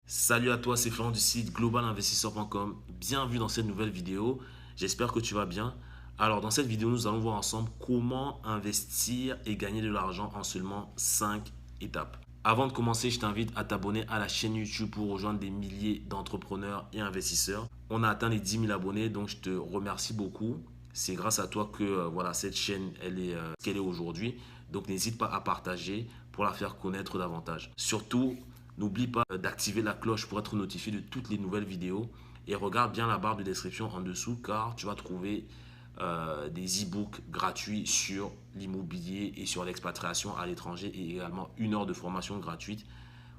Salut à toi, c'est Florent du site globalinvestisseur.com. Bienvenue dans cette nouvelle vidéo. J'espère que tu vas bien. Alors, dans cette vidéo, nous allons voir ensemble comment investir et gagner de l'argent en seulement 5 étapes. Avant de commencer, je t'invite à t'abonner à la chaîne YouTube pour rejoindre des milliers d'entrepreneurs et investisseurs. On a atteint les 10 000 abonnés, donc je te remercie beaucoup. C'est grâce à toi que voilà, cette chaîne elle est ce qu'elle est aujourd'hui. Donc n'hésite pas à partager pour la faire connaître davantage. Surtout, n'oublie pas d'activer la cloche pour être notifié de toutes les nouvelles vidéos. Et regarde bien la barre de description en dessous car tu vas trouver des e-books gratuits sur l'immobilier et sur l'expatriation à l'étranger et également 1 heure de formation gratuite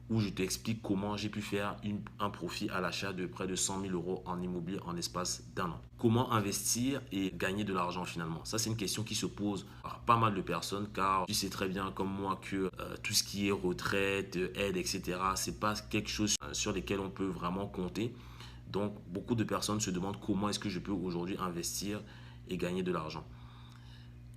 où je t'explique comment j'ai pu faire un profit à l'achat de près de 100 000 euros en immobilier en l'espace d'1 an. Comment investir et gagner de l'argent finalement? Ça, c'est une question qui se pose par pas mal de personnes car tu sais très bien comme moi que tout ce qui est retraite, aide, etc., c'est pas quelque chose sur lesquels on peut vraiment compter. Donc, beaucoup de personnes se demandent comment est-ce que je peux aujourd'hui investir et gagner de l'argent.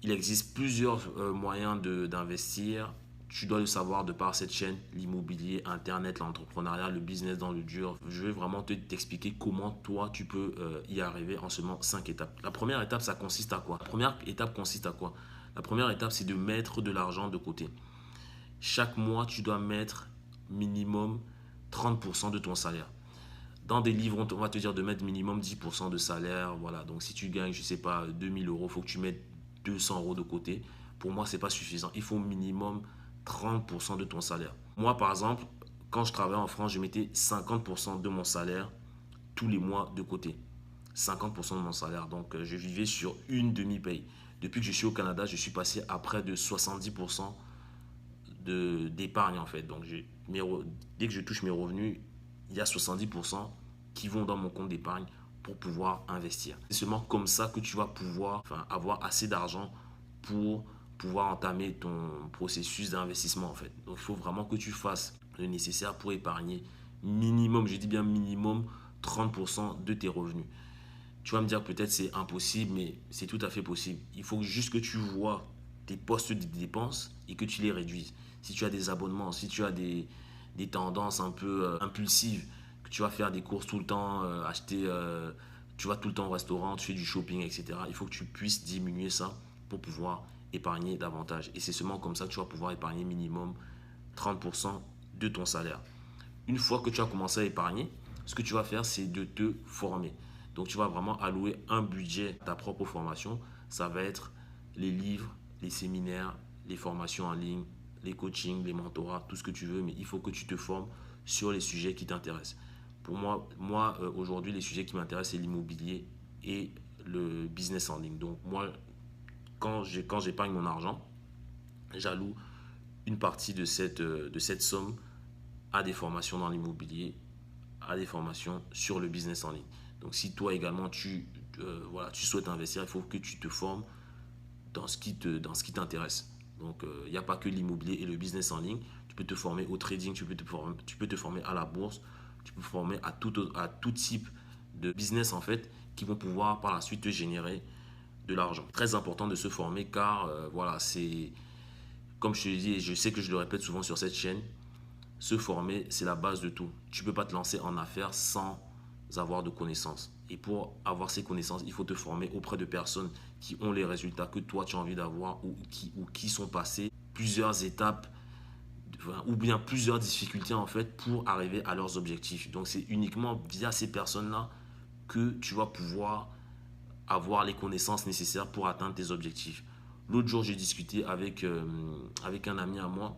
Il existe plusieurs moyens d'investir. Tu dois le savoir de par cette chaîne, l'immobilier, Internet, l'entrepreneuriat, le business dans le dur. Je vais vraiment t'expliquer comment toi tu peux y arriver en seulement 5 étapes. La première étape, ça consiste à quoi? La première étape consiste à quoi? La première étape, c'est de mettre de l'argent de côté. Chaque mois, tu dois mettre minimum 30% de ton salaire. Dans des livres, on va te dire de mettre minimum 10% de salaire. Voilà. Donc, si tu gagnes, je ne sais pas, 2000 euros, il faut que tu mettes 200 euros de côté. Pour moi, ce n'est pas suffisant. Il faut minimum 30% de ton salaire. Moi, par exemple, quand je travaillais en France, je mettais 50% de mon salaire tous les mois de côté. 50% de mon salaire. Donc, je vivais sur une demi-paye. Depuis que je suis au Canada, je suis passé à près de 70% d'épargne en fait. Donc, dès que je touche mes revenus, il y a 70% qui vont dans mon compte d'épargne pour pouvoir investir. C'est seulement comme ça que tu vas pouvoir avoir assez d'argent pour pouvoir entamer ton processus d'investissement en fait. Donc, il faut vraiment que tu fasses le nécessaire pour épargner minimum, je dis bien minimum, 30% de tes revenus. Tu vas me dire peut-être c'est impossible, mais c'est tout à fait possible. Il faut juste que tu vois tes postes de dépenses et que tu les réduises. Si tu as des abonnements, si tu as des tendances un peu impulsives, que tu vas faire des courses tout le temps, acheter, tu vas tout le temps au restaurant, tu fais du shopping, etc. Il faut que tu puisses diminuer ça pour pouvoir épargner davantage. Et c'est seulement comme ça que tu vas pouvoir épargner minimum 30% de ton salaire. Une fois que tu as commencé à épargner, ce que tu vas faire, c'est de te former. Donc, tu vas vraiment allouer un budget à ta propre formation. Ça va être les livres, les séminaires, les formations en ligne, les coachings, les mentorats, tout ce que tu veux. Mais il faut que tu te formes sur les sujets qui t'intéressent. Pour moi aujourd'hui, les sujets qui m'intéressent, c'est l'immobilier et le business en ligne. Donc, moi, quand j'épargne mon argent, j'alloue une partie de cette somme à des formations dans l'immobilier, à des formations sur le business en ligne. Donc si toi également tu souhaites investir, il faut que tu te formes dans ce qui t'intéresse. Donc il n'y a pas que l'immobilier et le business en ligne. Tu peux te former au trading, tu peux te former à la bourse, tu peux te former à tout type de business en fait qui vont pouvoir par la suite te générer de l'argent. Très important de se former car voilà, c'est comme je te dis et je sais que je le répète souvent sur cette chaîne, se former, c'est la base de tout. Tu ne peux pas te lancer en affaires sans avoir de connaissances. Et pour avoir ces connaissances, il faut te former auprès de personnes qui ont les résultats que toi tu as envie d'avoir ou qui sont passées plusieurs étapes ou bien plusieurs difficultés en fait pour arriver à leurs objectifs. Donc c'est uniquement via ces personnes-là que tu vas pouvoir avoir les connaissances nécessaires pour atteindre tes objectifs. L'autre jour, j'ai discuté avec un ami à moi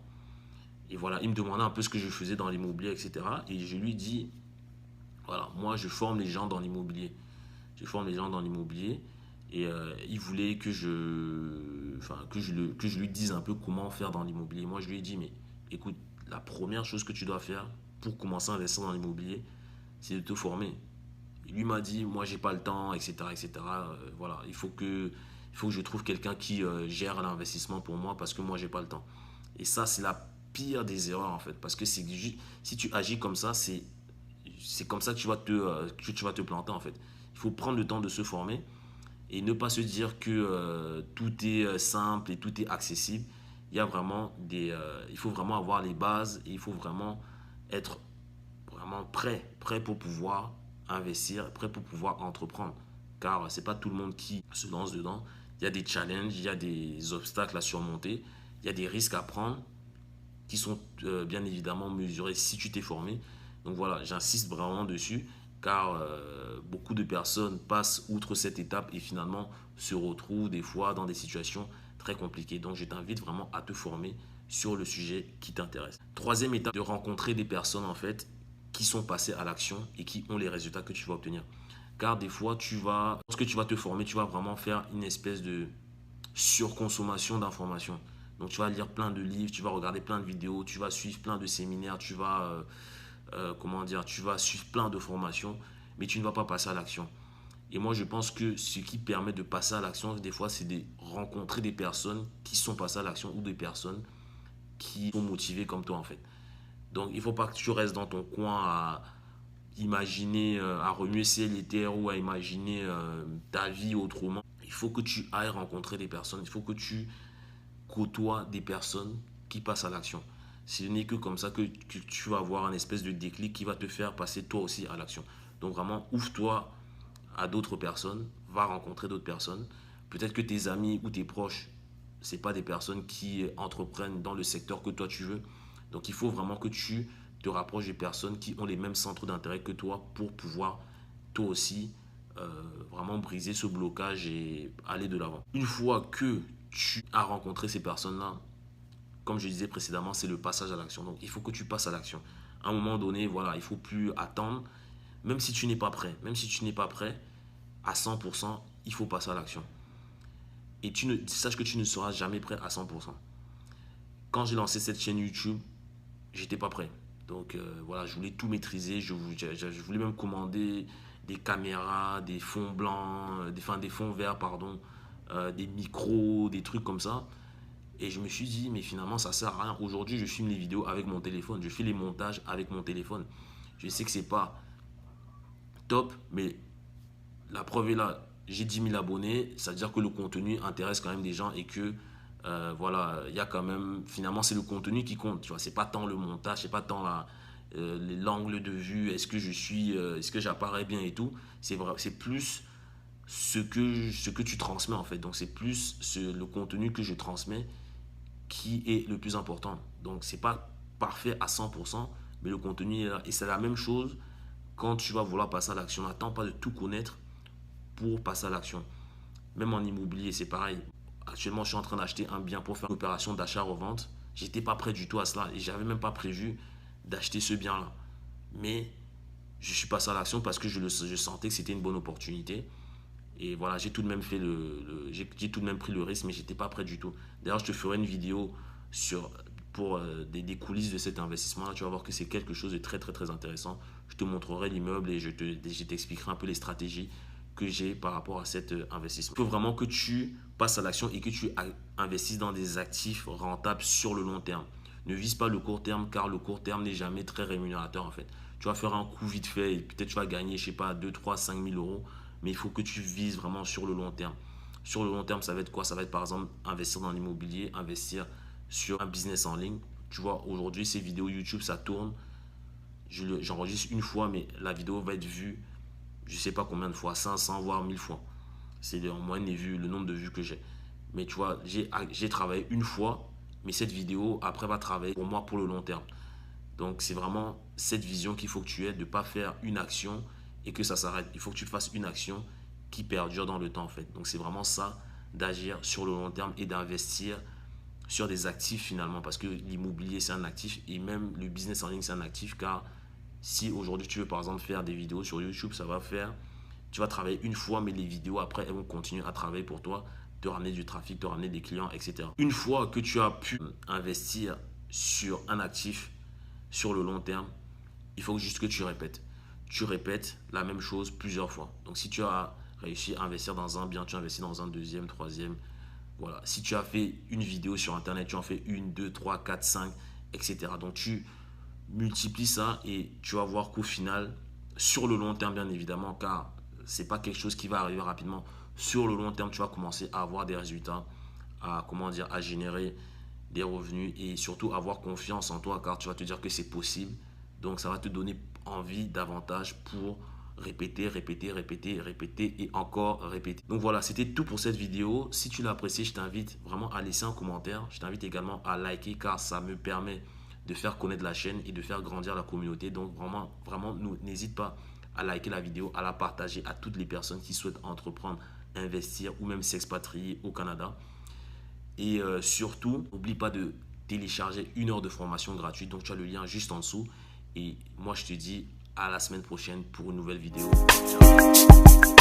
et voilà, il me demandait un peu ce que je faisais dans l'immobilier, etc. Et je lui dis, voilà, moi je forme les gens dans l'immobilier. Je forme les gens dans l'immobilier. Et il voulait que je lui dise un peu comment faire dans l'immobilier. Moi je lui ai dit, mais écoute, la première chose que tu dois faire pour commencer à investir dans l'immobilier, c'est de te former. Et lui m'a dit, moi j'ai pas le temps, etc. etc. Voilà, il faut que je trouve quelqu'un qui gère l'investissement pour moi parce que moi j'ai pas le temps. Et ça, c'est la pire des erreurs en fait. Parce que si tu agis comme ça, c'est comme ça que tu vas te planter en fait. Il faut prendre le temps de se former et ne pas se dire que tout est simple et tout est accessible. Il faut vraiment avoir les bases et il faut vraiment être vraiment prêt pour pouvoir investir, prêt pour pouvoir entreprendre. Car ce n'est pas tout le monde qui se lance dedans. Il y a des challenges, il y a des obstacles à surmonter, il y a des risques à prendre qui sont bien évidemment mesurés si tu t'es formé. Donc voilà, j'insiste vraiment dessus car beaucoup de personnes passent outre cette étape et finalement se retrouvent des fois dans des situations très compliquées. Donc je t'invite vraiment à te former sur le sujet qui t'intéresse. Troisième étape, de rencontrer des personnes en fait qui sont passées à l'action et qui ont les résultats que tu vas obtenir. Car des fois, lorsque tu vas te former, tu vas vraiment faire une espèce de surconsommation d'informations. Donc tu vas lire plein de livres, tu vas regarder plein de vidéos, tu vas suivre plein de séminaires, tu vas tu vas suivre plein de formations, mais tu ne vas pas passer à l'action. Et moi, je pense que ce qui permet de passer à l'action, des fois, c'est de rencontrer des personnes qui sont passées à l'action ou des personnes qui sont motivées comme toi, en fait. Donc, il ne faut pas que tu restes dans ton coin à imaginer, à remuer ciel et terre ou à imaginer ta vie autrement. Il faut que tu ailles rencontrer des personnes, il faut que tu côtoies des personnes qui passent à l'action. Ce n'est que comme ça que tu vas avoir un espèce de déclic qui va te faire passer toi aussi à l'action. Donc vraiment, ouvre-toi à d'autres personnes, va rencontrer d'autres personnes. Peut-être que tes amis ou tes proches, ce n'est pas des personnes qui entreprennent dans le secteur que toi tu veux. Donc il faut vraiment que tu te rapproches des personnes qui ont les mêmes centres d'intérêt que toi pour pouvoir toi aussi vraiment briser ce blocage et aller de l'avant. Une fois que tu as rencontré ces personnes-là, comme je disais précédemment, c'est le passage à l'action. Donc il faut que tu passes à l'action. À un moment donné, voilà, il ne faut plus attendre. Même si tu n'es pas prêt, à 100%, il faut passer à l'action. Et sache que tu ne seras jamais prêt à 100%. Quand j'ai lancé cette chaîne YouTube, j'étais pas prêt. Donc voilà, je voulais tout maîtriser. Je voulais même commander des caméras, des fonds blancs, des fonds verts, pardon, des micros, des trucs comme ça. Et je me suis dit, mais finalement, ça sert à rien. Aujourd'hui, je filme les vidéos avec mon téléphone. Je fais les montages avec mon téléphone. Je sais que c'est pas top, mais la preuve est là. J'ai 10 000 abonnés. Ça veut dire que le contenu intéresse quand même des gens et que voilà, il y a quand même, finalement, c'est le contenu qui compte. Tu vois, c'est pas tant le montage, c'est pas tant l'angle de vue, est-ce que j'apparais bien et tout. C'est plus ce que tu transmets en fait. Donc, c'est plus le contenu que je transmets qui est le plus important. Donc, c'est pas parfait à 100%, mais le contenu est là. Et c'est la même chose quand tu vas vouloir passer à l'action. N'attends pas de tout connaître pour passer à l'action. Même en immobilier, c'est pareil. Actuellement, je suis en train d'acheter un bien pour faire une opération d'achat-revente. J'étais pas prêt du tout à cela et j'avais même pas prévu d'acheter ce bien-là. Mais je suis passé à l'action parce que je sentais que c'était une bonne opportunité. Et voilà, j'ai tout de même j'ai tout de même pris le risque, mais j'étais pas prêt du tout. D'ailleurs, je te ferai une vidéo pour des coulisses de cet investissement-là. Tu vas voir que c'est quelque chose de très très très intéressant. Je te montrerai l'immeuble et je t'expliquerai un peu les stratégies que j'ai par rapport à cet investissement. Il faut vraiment que tu passes à l'action et que tu investisses dans des actifs rentables sur le long terme. Ne vise pas le court terme car le court terme n'est jamais très rémunérateur en fait. Tu vas faire un coup vite fait et peut-être tu vas gagner, je sais pas, 2, 3, 5 000 euros, mais il faut que tu vises vraiment sur le long terme. Sur le long terme, ça va être quoi? Ça va être par exemple investir dans l'immobilier, investir sur un business en ligne. Tu vois, aujourd'hui, ces vidéos YouTube, ça tourne. J'enregistre une fois, mais la vidéo va être vue, je ne sais pas combien de fois, 500 voire 1000 fois. C'est en moyenne les vues, le nombre de vues que j'ai. Mais tu vois, j'ai travaillé une fois, mais cette vidéo, après, va travailler pour moi pour le long terme. Donc, c'est vraiment cette vision qu'il faut que tu aies de ne pas faire une action et que ça s'arrête. Il faut que tu fasses une action qui perdure dans le temps, en fait. Donc, c'est vraiment ça, d'agir sur le long terme et d'investir sur des actifs finalement. Parce que l'immobilier, c'est un actif et même le business en ligne, c'est un actif. Car si aujourd'hui, tu veux par exemple faire des vidéos sur YouTube, ça va faire... Tu vas travailler une fois, mais les vidéos après, elles vont continuer à travailler pour toi, te ramener du trafic, te ramener des clients, etc. Une fois que tu as pu investir sur un actif sur le long terme, il faut juste que tu répètes. Tu répètes la même chose plusieurs fois. Donc, si tu as réussi à investir dans un bien, tu investis dans un deuxième, troisième. Voilà. Si tu as fait une vidéo sur Internet, tu en fais une, deux, trois, quatre, cinq, etc. Donc, tu multiplies ça et tu vas voir qu'au final, sur le long terme, bien évidemment, car ce n'est pas quelque chose qui va arriver rapidement. Sur le long terme, tu vas commencer à avoir des résultats, à générer des revenus et surtout avoir confiance en toi car tu vas te dire que c'est possible. Donc ça va te donner envie davantage pour répéter et encore répéter. Donc voilà, c'était tout pour cette vidéo. Si tu l'as apprécié, je t'invite vraiment à laisser un commentaire. Je t'invite également à liker car ça me permet de faire connaître la chaîne et de faire grandir la communauté. Donc vraiment, n'hésite pas à liker la vidéo, à la partager à toutes les personnes qui souhaitent entreprendre, investir ou même s'expatrier au Canada. Et surtout, n'oublie pas de télécharger 1 heure de formation gratuite. Donc tu as le lien juste en dessous. Et moi, je te dis à la semaine prochaine pour une nouvelle vidéo. Ciao.